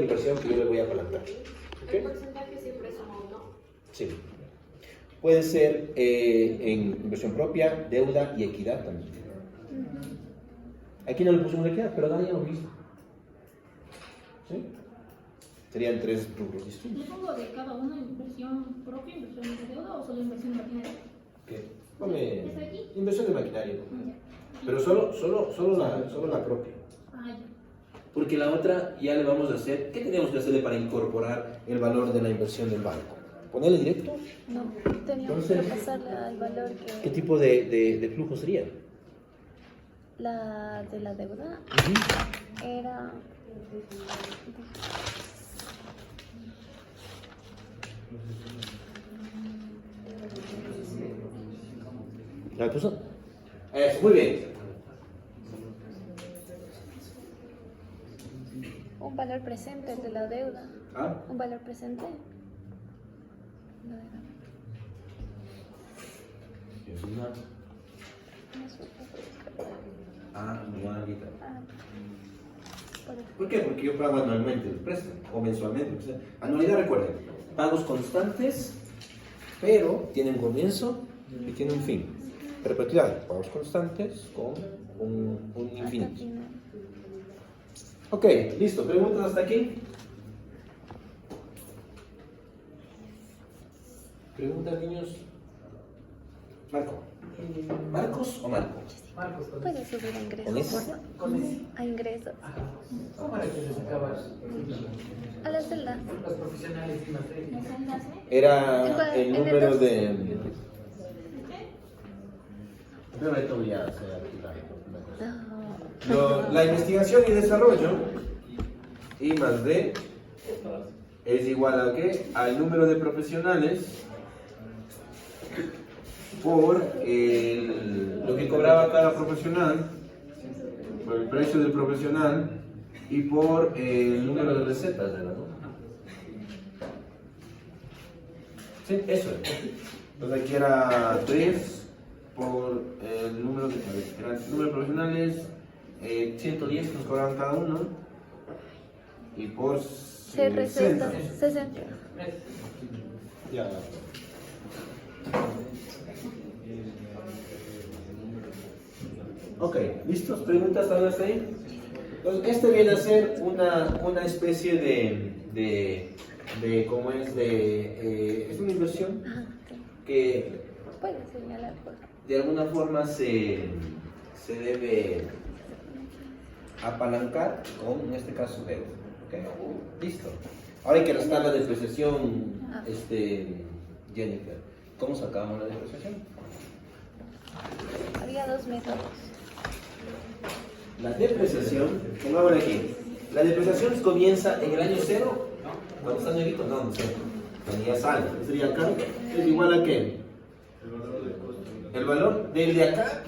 otra inversión que yo le voy a apalancar. ¿Okay? ¿El porcentaje siempre suma o no? Sí. Puede ser en inversión propia, deuda y equidad también. Aquí no le pusimos equidad, pero da ya lo mismo. ¿Sí? Serían tres rubros distintos. ¿Le pongo de cada una inversión propia, inversión de deuda o solo inversión de maquinaria? ¿Qué? Ponle ¿Está aquí? inversión de maquinaria. Ya. Pero solo la propia. Ah, ya. Porque la otra ya le vamos a hacer. ¿Qué tenemos que hacerle para incorporar el valor de la inversión del banco? ¿Ponerle directo? No, teníamos que pasarle al valor ¿Qué que tipo de flujo sería? la de la deuda era ¿La puso? Eso, muy bien. un valor presente de la deuda. ¿Ah? Un valor presente. No era. No supe. Anualidad. Ah, por eso. ¿Por qué? Porque yo pago anualmente el préstamo o mensualmente. O sea, anualidad, recuerden, pagos constantes, pero tienen un comienzo y tienen un fin. Perpetuidad, pagos constantes con un infinito. Hasta final. Ok, listo. ¿Preguntas hasta aquí? ¿Preguntas, niños? Marco. ¿Marcos o Marco? Marcos, Puede subir a ¿Con ingresos. ese? con ese. A ingresos. ¿Cómo era que se sacaba A la celda. los profesionales y más ¿La celda C? Era el En el número dos. de... ¿Qué? No. La investigación y desarrollo, I más D, es igual a ¿qué? Al número de profesionales por lo que cobraba cada profesional, por el precio del profesional y por el número de recetas, ¿verdad? ¿No? Sí, eso es. Entonces aquí era 3 por el número de, era el número de profesionales, 110 nos cobraban cada uno y por Se receta 60. Ya. Ok, ¿listos? ¿Preguntas hasta ahí? Entonces, este viene a ser una especie de ¿cómo es? Es una inversión Ajá, sí. que Puede señalar por favor. de alguna forma se debe apalancar con, en este caso, deuda. ¿Okay? Listo. Ahora hay que restar la depreciación, Jennifer. ¿Cómo sacamos la depreciación? Había dos métodos. La depreciación, pongámosle aquí. La depreciación comienza en el año cero. Cuando está nuevito, no sé. Cuando ya sale. ¿Qué sería acá? ¿Es igual a qué? ¿El valor del de acá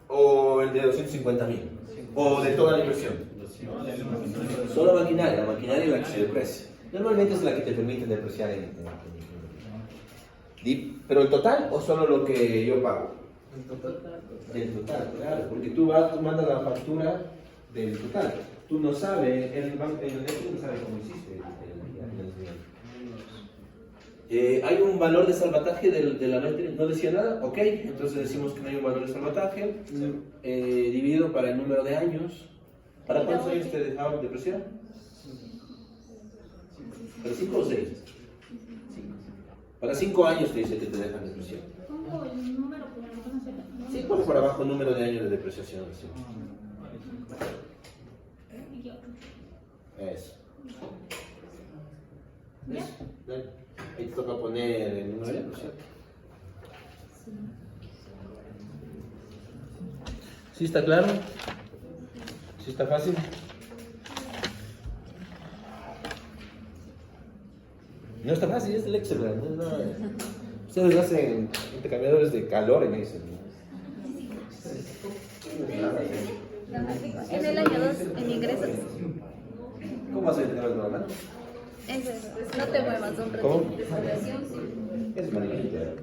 o el de 250.000? ¿O de toda la inversión? Solo maquinaria, la maquinaria es la que se deprecia. Normalmente es la que te permite depreciar ¿pero el total o solo lo que yo pago? Del total, claro, porque tú mandas la factura del total. Tú no sabes, el banco no sabe cómo hiciste hay un valor de salvataje de la mente, no decía nada, ok, entonces decimos que no hay un valor de salvataje, dividido para el número de años. ¿Para cuántos años te dejaban depreciar? ¿Para 5 o 6? Para 5 años te dice que te dejan depreciar. Pongo el número por abajo, no sé. Sí, pon por abajo el número de años de depreciación. Sí. Y otro. Eso. ¿Ya? Eso. Dale. Ahí te toca poner el número de años, ¿cierto? ¿Sí está claro? ¿Sí está fácil? No está fácil, es el Excel, ¿verdad? No, no. Ustedes hacen intercambiadores de calor en Excel, ¿no? En el año 2, en ingresos. ¿Cómo hace el intercambiador normal? Eso es. No te muevas un ratito. ¿Cómo? Sí. Es manejito, ¿verdad?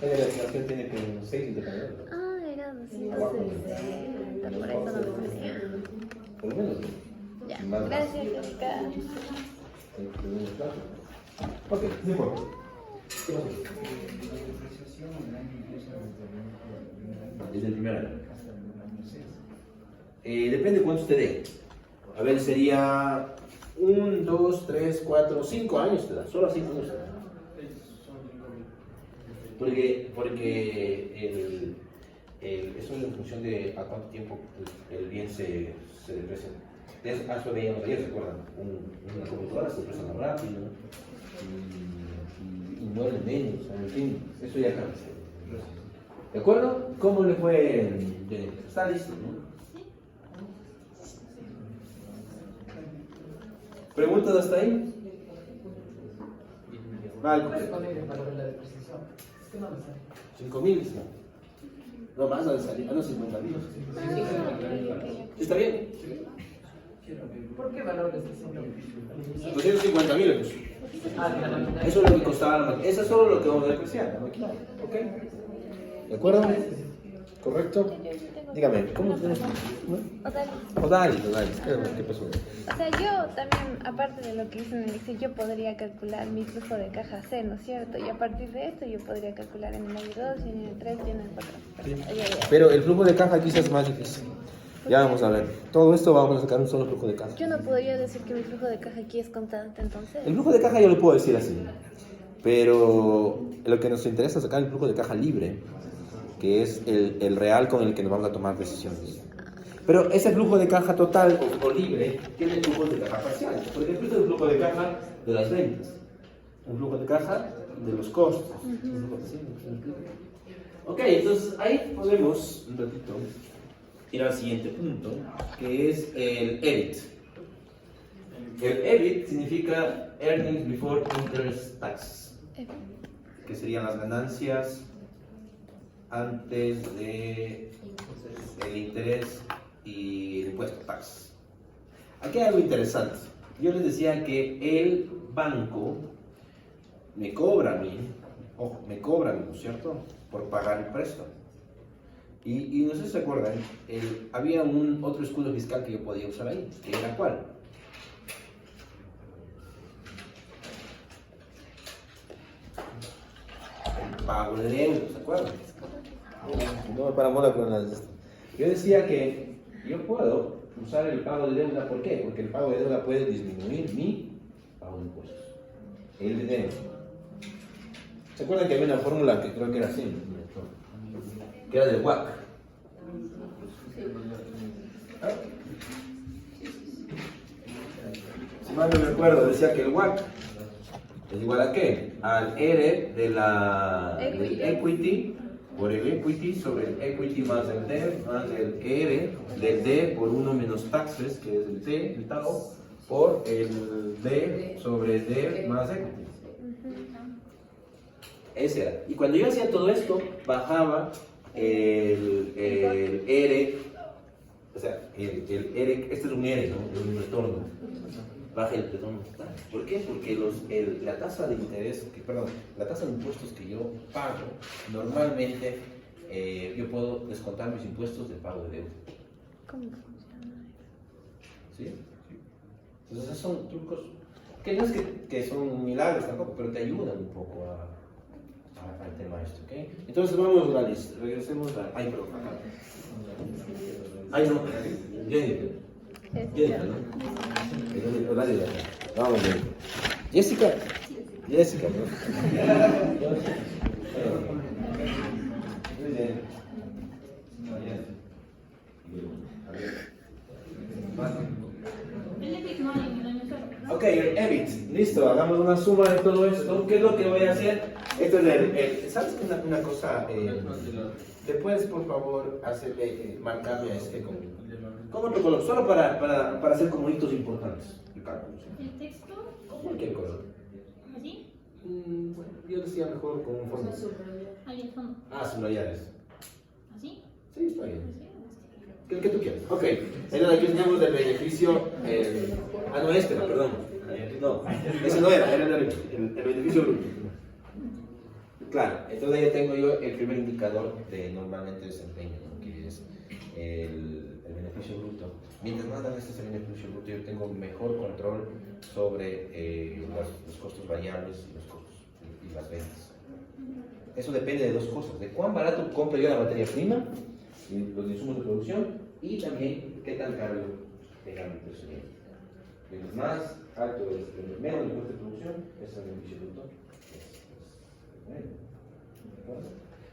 La legislación tiene como 6 intercambiadores. Ah, era 260. Por eso no me parecía. Por lo menos, ¿no? Ya, Más gracias, Erika. Ok, no importa. ¿Qué pasó? Desde el primer año. Depende cuánto usted dé. A ver, sería 1, 2, 3, 4, 5 años te da. Solo 5 años te da. Porque eso es en función de a cuánto tiempo el bien se deprecia. Eso veíamos ayer, ¿se acuerdan? Una computadora se deprecia más rápido y muere menos, en fin, eso ya cambia. ¿De acuerdo? ¿Cómo le fue, Jennifer? Está listo, ¿no? ¿Preguntas hasta ahí? Vale. ¿Cuál es el valor de la depreciación? Es que no me sale. 5.000, no más, de salir. Ah, no, 50.000. ¿Está bien? ¿Por qué valor de 60.000? 250.000 euros. Ah, de la máquina. Eso es lo que costaba la máquina. Eso es solo lo que vamos a depreciar, la máquina. ¿Ok? ¿De acuerdo? ¿Correcto? Dígame, ¿cómo tenemos? Odalis. Dale. ¿Qué pasó? O sea, yo también, aparte de lo que hice en el Excel, yo podría calcular mi flujo de caja C, ¿no es cierto? Y a partir de esto yo podría calcular en el año 2, en el 3 y en el 4. Pero el flujo de caja quizás es más difícil. Ya vamos a ver. Todo esto vamos a sacar un solo flujo de caja. Yo no podría decir que mi flujo de caja aquí es constante, entonces. El flujo de caja yo lo puedo decir así. Pero lo que nos interesa es sacar el flujo de caja libre, que es el real con el que nos vamos a tomar decisiones. Pero ese flujo de caja total o libre tiene flujos de caja parciales. Por ejemplo, este es el flujo de caja de las ventas, un flujo de caja de los costos. Ok, entonces ahí podemos un ratito ir al siguiente punto, que es el EBIT. El EBIT significa Earnings Before Interest Tax, que serían las ganancias antes de el interés y el impuesto tax. Aquí hay algo interesante. Yo les decía que el banco me cobra a mí, ojo, me cobra a mí, ¿no es cierto?, por pagar el préstamo. Y no sé si se acuerdan, había otro escudo fiscal que yo podía usar ahí, que era ¿cuál? El pago de deuda, ¿se acuerdan? No me para mola con las... Yo decía que yo puedo usar el pago de deuda, ¿por qué? Porque el pago de deuda puede disminuir mi pago de impuestos. El de deuda. ¿Se acuerdan que había una fórmula que creo que era así? Que era del WACC. Si mal no me acuerdo, decía que el WACC es igual a ¿qué? Al R del equity por el equity sobre el equity más el D más el R del D por 1 menos taxes, que es el T, el tau, por el D sobre el D más equity. Ese era. Y cuando yo hacía todo esto, bajaba el R, o sea, el R, este es un R, ¿no? Un retorno. Baja el retorno. ¿Por qué? Porque la tasa de interés, la tasa de impuestos que yo pago, normalmente yo puedo descontar mis impuestos de pago de deuda. ¿Cómo funciona? ¿Sí? Entonces esos son trucos que no es que son milagros tampoco, pero te ayudan un poco al tema esto, ¿ok? Entonces vamos a la lista, regresemos a... Ay, perdón, acá. Ay, no, Jennifer. Jennifer, ¿no? Dale, vamos, Jennifer. Jessica, ¿no? Muy bien. El EBIT no hay en el año cero. Ok, el EBIT, listo, hagamos una suma de todo esto. ¿Qué es lo que voy a hacer? Esto es ¿sabes una cosa? Después, por favor, marcarme a este con otro color, solo para hacer como hitos importantes. El texto, Con cualquier color. así, Bueno, yo decía mejor con un fondo. ahí el fondo. Subrayar eso. ¿Así? Sí, está bien. ¿Así? ¿Qué tú quieres? Ok, entonces aquí tenemos el beneficio. No, perdón. No, ese no era el beneficio bruto. Claro, entonces ya tengo yo el primer indicador de normalmente desempeño, ¿no? Que es el beneficio beneficio bruto. Mientras más grande sea el beneficio bruto, yo tengo mejor control sobre los costos variables y los costos y las ventas. Eso depende de dos cosas: de cuán barato compro yo la materia prima, y los insumos de producción, y también qué tan caro yo tenga mi precio. Mientras más alto es, menos el costo de producción, es el beneficio bruto.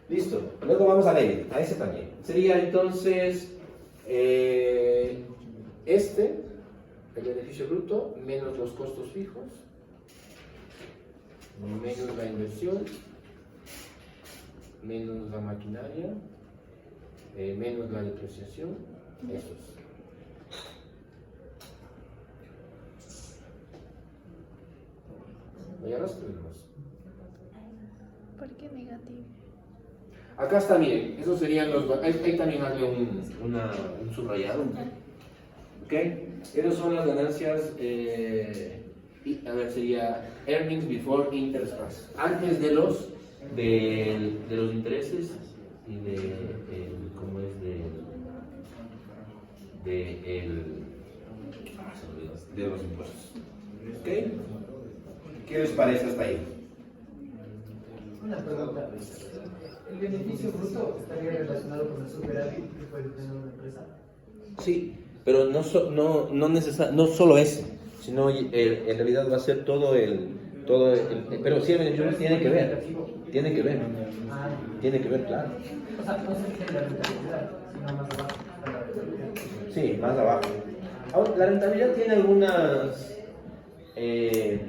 Listo. Luego vamos a ver a ese también. Sería entonces el beneficio bruto, menos los costos fijos, menos la inversión, menos la maquinaria, menos la depreciación, esos. ¿Ya los tenemos? ¿Por qué negativo? Acá está, miren, esos serían los... Ahí también hazle un subrayado. ¿Ok? Esas son las ganancias, a ver, sería earnings before interest costs. Antes de los intereses y ¿cómo es? De los impuestos. ¿Ok? ¿Qué les parece hasta ahí? Una pregunta. ¿El beneficio bruto estaría relacionado con el superávit que puede tener una empresa? Sí, pero no solo ese, sino en realidad va a ser todo el pero sí, el beneficio tiene que ver, claro. O sea, no se la rentabilidad, sino más abajo. Sí, más abajo. Ahora, la rentabilidad tiene algunas... es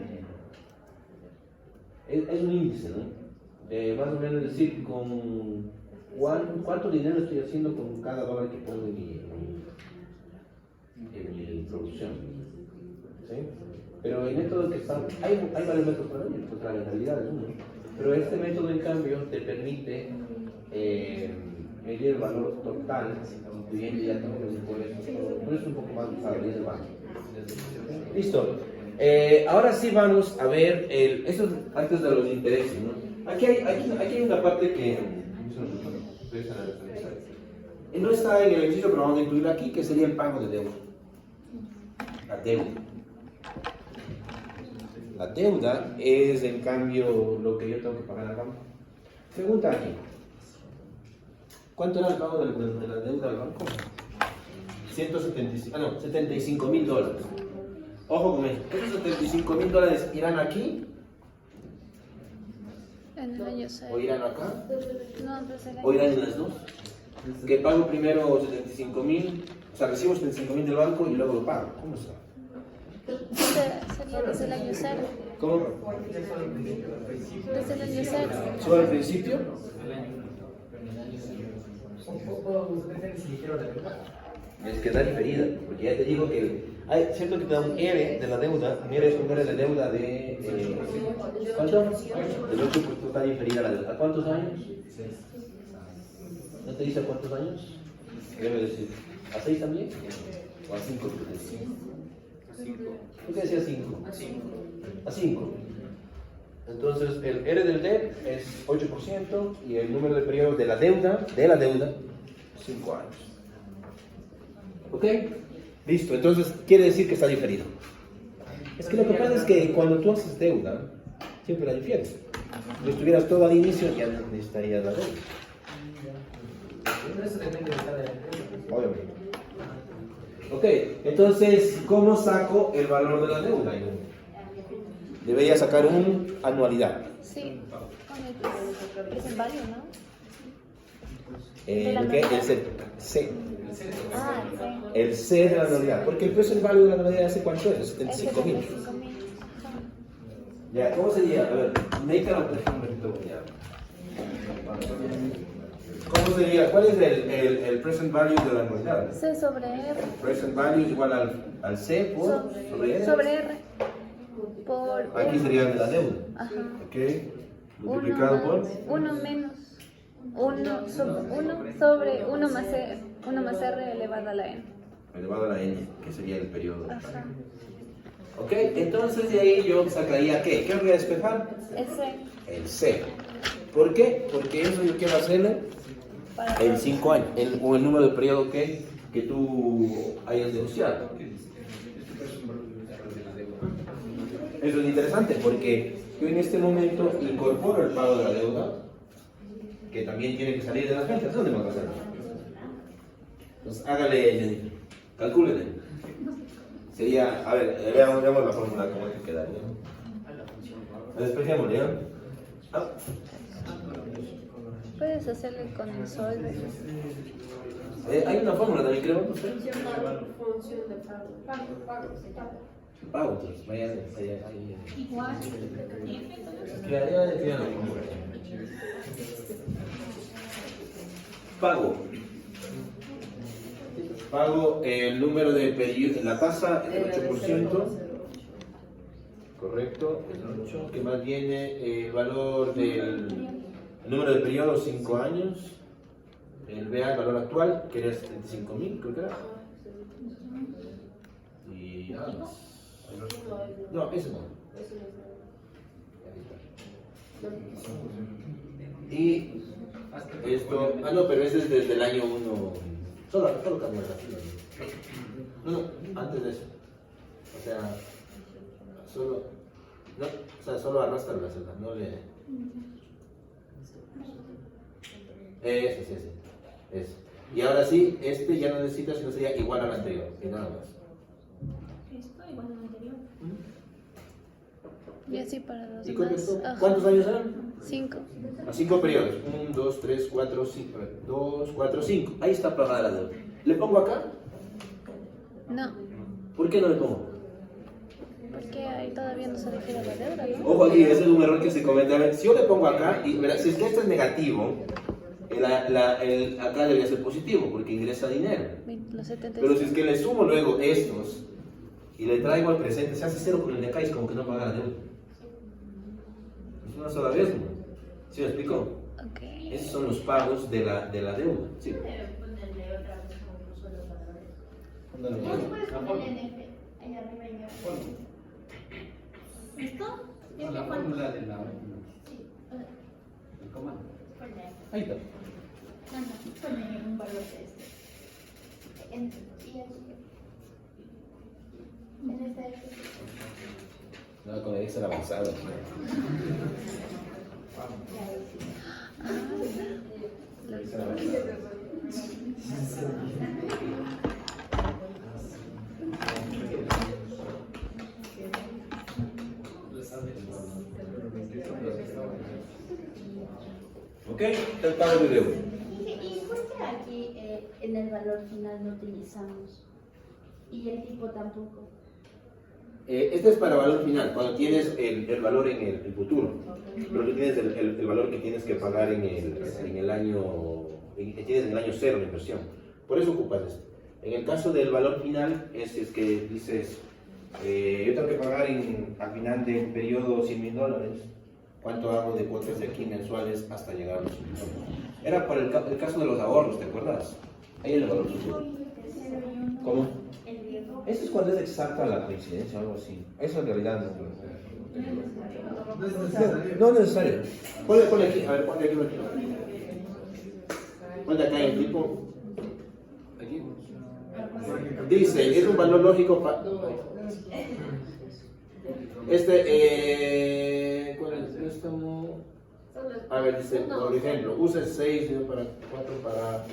un índice, ¿no? Más o menos decir con cuánto dinero estoy haciendo con cada dólar que pongo en mi producción. ¿Sí? Pero el método que está... Hay varios métodos para ello, pues la rentabilidad es uno. Pero este método, en cambio, te permite medir el valor total, incluyendo ya todos los impuestos. Por eso es un poco más usado, y es el banco. Listo. Ahora sí vamos a ver eso antes de los intereses, ¿no? Aquí hay una parte que no está en el ejercicio, pero vamos a incluirla aquí, que sería el pago de deuda. La deuda. La deuda es, en cambio, lo que yo tengo que pagar al banco. Pregunta aquí. ¿Cuánto era el pago de la deuda al banco? $75,000. Ojo con esto. ¿Esos $75,000 irán aquí? En el año 6. ¿O irán acá? No, pues el ¿O año irán en las dos? Que pago primero 75,000, o sea, recibo 75,000 del banco y luego lo pago. ¿Cómo está? sería desde el año 0. ¿Cómo? Desde el año 0. ¿Solo al principio? Es que está diferida, porque ya te digo que hay cierto que te da un ERE de la deuda, un ERE es un ERE de deuda de... ¿Cuánto? Del 8% está diferida la deuda. ¿A cuántos años? ¿No te dice a cuántos años? Debe decir. ¿A 6 también? ¿O a 5? ¿Tú qué decías 5? A 5. Entonces el ERE del DEP es 8% y el número de periodos de la deuda, 5 años. ¿Ok? Listo, entonces quiere decir que está diferido. Es que lo que pasa es que cuando tú haces deuda, siempre la difieres. Si estuvieras todo al inicio, ya no necesitarías la deuda. Eso depende de cada empresa. Obviamente. Ok, entonces, ¿cómo saco el valor de la deuda? Debería sacar una anualidad. Sí, con el present value, ¿no? ¿Qué? El C. Ah, sí. El C de la anualidad. Porque el present value de la anualidad, ¿hace cuánto es? 75,000. Ya, ¿cómo sería? A ver, métalo por ejemplo. ¿Cómo sería? ¿Cuál es el present value de la anualidad? C sobre R. Present value es igual al C por sobre R. Sobre R. Por Aquí sería de la deuda. Ajá. Ok. Multiplicado por 1 menos 1 sobre 1 más R. 1 más R elevado a la N. elevado a la N, que sería el periodo. Ajá. Ok, entonces de ahí yo sacaría ¿qué? ¿Qué voy a despejar? El C. El C. ¿Por qué? Porque eso yo quiero hacerlo Para en 5 años, o el número de periodo que que tú hayas denunciado. Eso es interesante porque yo en este momento incorporo el pago de la deuda, que también tiene que salir de las ventas. ¿Dónde me va a pasar? Entonces hágale, Jennifer, calcúlele. Sería, a ver, veamos la fórmula cómo hay que quedar. Despejémosle, ¿ya? Ah. Puedes hacerle con el solve. Hay una fórmula también, creo, no sé. Función de pago. Pago se llama. Pago, entonces, vaya. Igual, F, entonces. Ya, Pago. Pago el número de pedidos, la tasa, el 8%. Correcto, el 8. ¿Qué más viene? El valor del el número de periodos, 5 años. El BA, el valor actual, que era 75.000, creo que era. Y nada más. No, ese no. Y esto, no, pero ese es desde el año 1. Solo cambió la fila. No, antes de eso. O sea, solo arrastra la celda, no le. Ese. Y ahora sí, este ya no necesita, sino sería igual al anterior, y nada más. Esto igual al anterior. Y así para los ¿Y con demás. esto? Ajá. ¿Cuántos años eran? 5. A 5 periodos. 1, 2, 3, 4, 5. 2, 4, 5. Ahí está pagada la deuda. ¿Le pongo acá? No, ¿Por qué no le pongo? porque ahí todavía no se refiere a la deuda, ¿no? Ojo aquí, ese es un error que se comete. A ver, si yo le pongo acá, y verá, si es que esto es negativo, acá debería ser positivo, porque ingresa dinero. Los Pero 75. si es que le sumo luego estos y le traigo al presente, se hace cero con el de acá y es como que no paga la deuda. Es una sola vez, ¿no? ¿Sí me explico? Ok. Esos son los pagos de la deuda. Sí. Ponerle otra vez como solo valores. Póndalo No ahí. puedes ponerle en F. Ahí arriba y abajo. ¿Esto? No, la fórmula de la. Sí. El comando. Ponle. Ahí está. Ponle un valor de este. Y aquí. En esta F. No, con el Excel avanzado. Ok, el pago de deuda. ¿Y por qué aquí en el valor final no utilizamos? Y el tipo tampoco. Este es para valor final, cuando tienes el valor en el futuro. Pero tú tienes el valor que tienes que pagar en el año, que tienes en el año cero de inversión. Por eso ocupas esto. En el caso del valor final, es que dices, yo tengo que pagar al final del periodo $100.000. ¿Cuánto hago de cuotas de aquí mensuales hasta llegar a los $100.000? Era para el caso de los ahorros, ¿te acuerdas? Ahí el valor futuro. ¿Cómo? Eso es cuando es exacta la coincidencia o algo así. Eso en realidad No es necesario. no es necesario. Ponle aquí, a ver, ponle aquí. Ponle acá el tipo. Aquí. Dice, es un valor lógico para. ¿Cuál es el préstamo? A ver, dice, por ejemplo, usa 6 para 4 para.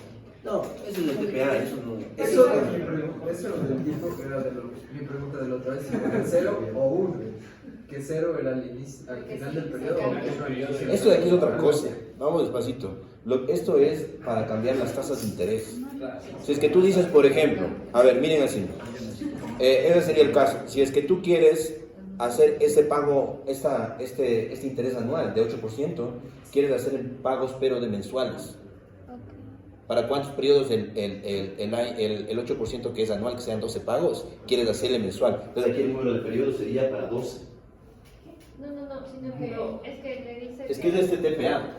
No, eso es el TPA, eso no. Eso era del tipo que era mi pregunta de la otra vez, si era 0 o 1. Que 0 era al final del periodo. Esto de aquí es otra cosa. Vamos despacito. Esto es para cambiar las tasas de interés. Si es que tú dices, por ejemplo, a ver, miren así. Ese sería el caso. Si es que tú quieres hacer ese pago, este interés anual de 8%, quieres hacer en pagos pero de mensuales. ¿Para cuántos periodos el 8% que es anual, que sean 12 pagos, quieres hacerle mensual? Entonces aquí el número de periodos sería para 12. No, sino que es que le dice. Es que es este TPA.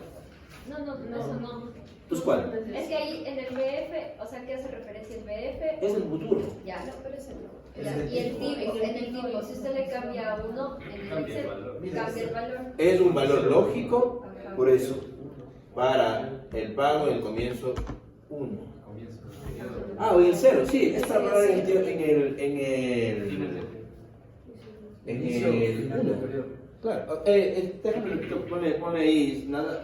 No, eso no. ¿Entonces cuál? Es que ahí en el BF, o sea, ¿qué hace referencia el BF? Es el futuro. Ya, no, pero ese no. Ya, y el tipo, en el tipo, si usted le cambia a uno, en el Excel, cambia el valor. Es un valor lógico, por eso, para el pago del comienzo 1. Ah, o en el 0, sí, es para pagar en el 1. Claro, pone ahí nada.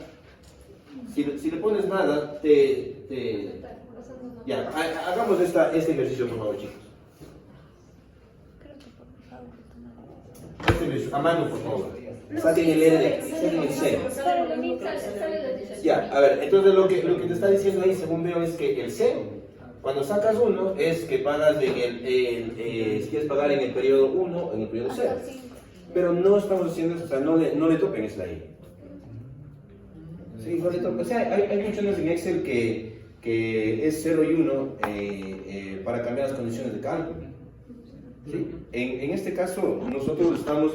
Si le pones nada, ya, hagamos este ejercicio, por favor, chicos. Este ejercicio, a mano, por favor. Saquen el saquen el 0. Ya, a ver, entonces lo que te está diciendo ahí, según veo, es que el 0, cuando sacas 1, es que pagas si quieres pagar en el periodo 1 o en el periodo 0. Pero no estamos haciendo eso, o sea, no le toquen esa ahí. Sí, no le toquen. O sea, hay funciones en Excel que es 0 y 1 para cambiar las condiciones de cálculo. ¿Sí? En este caso, nosotros estamos